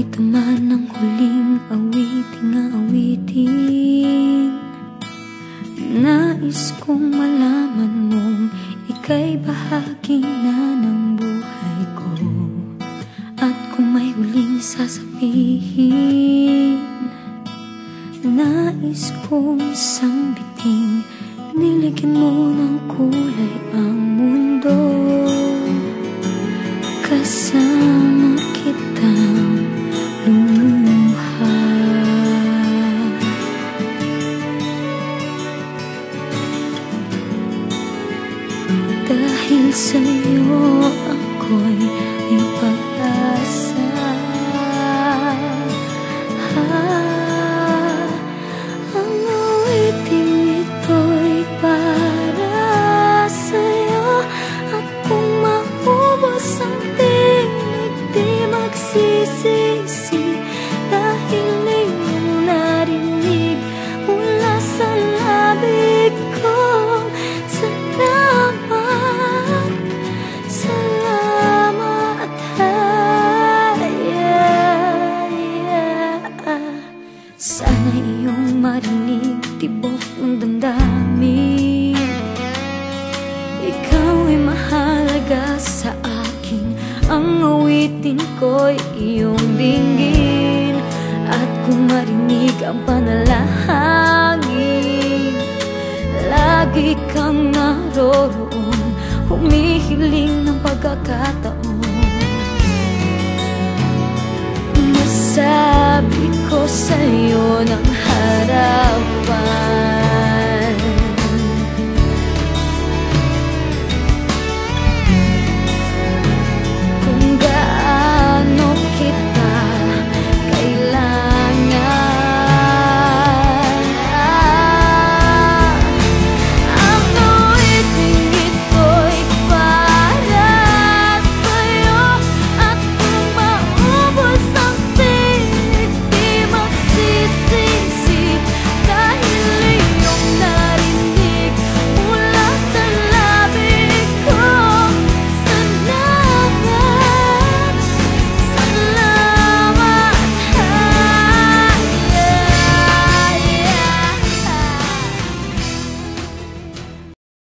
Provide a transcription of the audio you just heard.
Ito man ang huling awiting nais kong malaman mong ika'y bahagi na ng buhay ko. At kung may huling sasabihin, nais kong sambiting, niligyan mo ng kulay ang mundo. Kasama kitang lumuha. Dahil sa'yo ako'y may pag-asa. Ang awiting ito'y para sa'yo. At kung maubos ang tinig, di magsisisi. Dahil iyong narinig mula sa labig ko. Salamat, salamat, sana iyong marinig tibok ng damdamin. Ikaw ay mahalaga sa akin, ang awitin ko'y iyong dinggin. At kung marinig ang panalangin, lagi kang naroroon, humihiling ng pagkakataon.